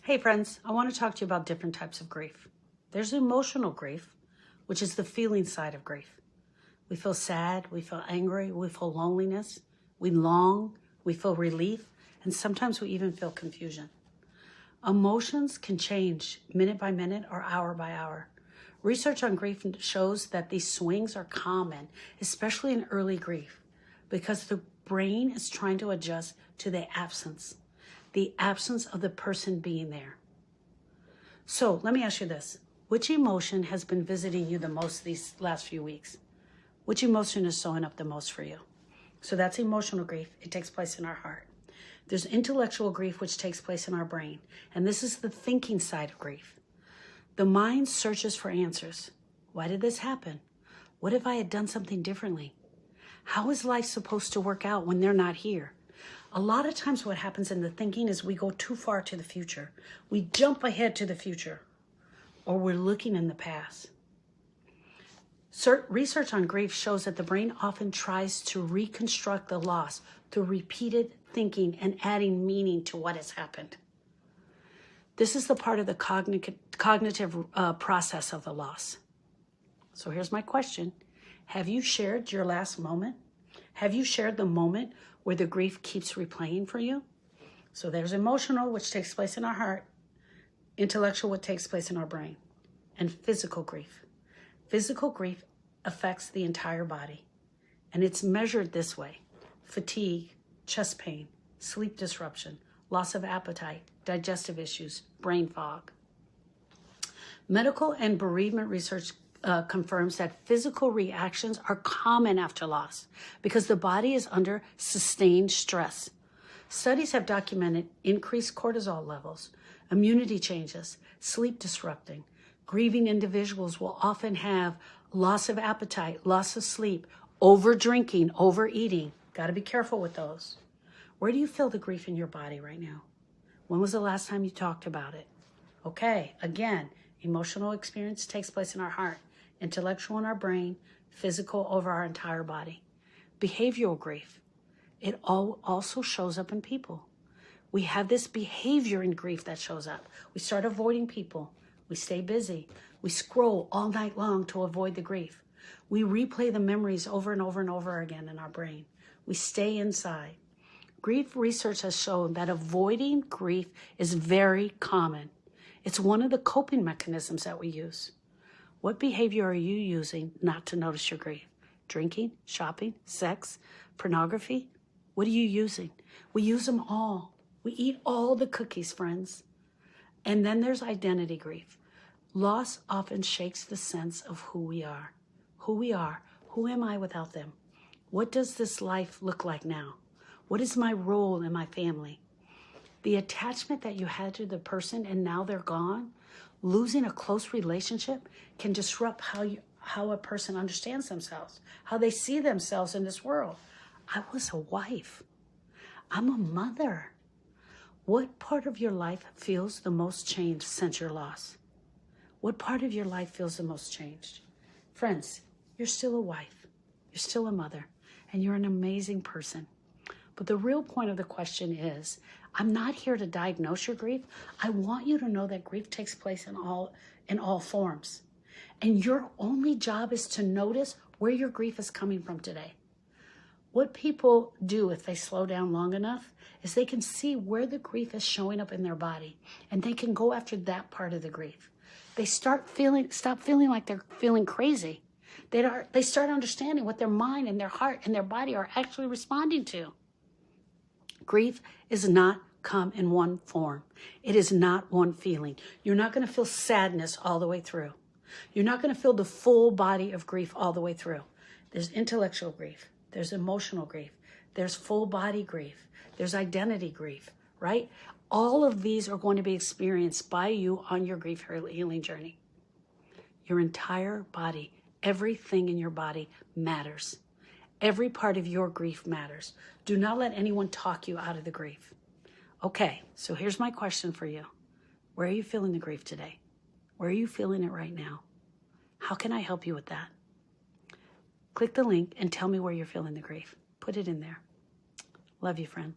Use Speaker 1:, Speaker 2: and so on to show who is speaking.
Speaker 1: Hey friends, I want to talk to you about different types of grief. There's emotional grief, which is the feeling side of grief. We feel sad, we feel angry, we feel loneliness, we long, we feel relief, and sometimes we even feel confusion. Emotions can change minute by minute or hour by hour. Research on grief shows that these swings are common, especially in early grief, because the brain is trying to adjust to the absence of the person being there. So let me ask you this. Which emotion has been visiting you the most these last few weeks? Which emotion is showing up the most for you? So that's emotional grief. It takes place in our heart. There's intellectual grief, which takes place in our brain. And this is the thinking side of grief. The mind searches for answers. Why did this happen? What if I had done something differently? How is life supposed to work out when they're not here? A lot of times what happens in the thinking is we go too far to the future. We jump ahead to the future, or we're looking in the past. Research on grief shows that the brain often tries to reconstruct the loss through repeated thinking and adding meaning to what has happened. This is the part of the cognitive process of the loss. So here's my question. Have you shared your last moment? Have you shared the moment where the grief keeps replaying for you? So there's emotional, which takes place in our heart, intellectual, what takes place in our brain, and physical grief. Physical grief affects the entire body, and it's measured this way: fatigue, chest pain, sleep disruption, loss of appetite, digestive issues, brain fog. Medical and bereavement research confirms that physical reactions are common after loss because the body is under sustained stress. Studies have documented increased cortisol levels, immunity changes, sleep disrupting. Grieving individuals will often have loss of appetite, loss of sleep, over drinking, overeating. Got to be careful with those. Where do you feel the grief in your body right now? When was the last time you talked about it? Okay, again, emotional experience takes place in our heart, intellectual in our brain, physical over our entire body. Behavioral grief, it also shows up in people. We have this behavior in grief that shows up. We start avoiding people. We stay busy. We scroll all night long to avoid the grief. We replay the memories over and over and over again in our brain. We stay inside. Grief research has shown that avoiding grief is very common. It's one of the coping mechanisms that we use. What behavior are you using not to notice your grief? Drinking, shopping, sex, pornography? What are you using? We use them all. We eat all the cookies, friends. And then there's identity grief. Loss often shakes the sense of who we are. Who we are. Who am I without them? What does this life look like now? What is my role in my family? The attachment that you had to the person and now they're gone, losing a close relationship can disrupt how a person understands themselves, how they see themselves in this world. I was a wife. I'm a mother. What part of your life feels the most changed since your loss? What part of your life feels the most changed? Friends, you're still a wife. You're still a mother. And you're an amazing person. But the real point of the question is, I'm not here to diagnose your grief. I want you to know that grief takes place in all forms. And your only job is to notice where your grief is coming from today. What people do if they slow down long enough is they can see where the grief is showing up in their body, and they can go after that part of the grief. They stop feeling like they're feeling crazy. They start understanding what their mind and their heart and their body are actually responding to. Grief is not come in one form. It is not one feeling. You're not going to feel sadness all the way through. You're not going to feel the full body of grief all the way through. There's intellectual grief. There's emotional grief. There's full body grief. There's identity grief, right? All of these are going to be experienced by you on your grief healing journey. Your entire body, everything in your body matters. Every part of your grief matters. Do not let anyone talk you out of the grief. Okay, so here's my question for you. Where are you feeling the grief today? Where are you feeling it right now? How can I help you with that? Click the link and tell me where you're feeling the grief. Put it in there. Love you, friend.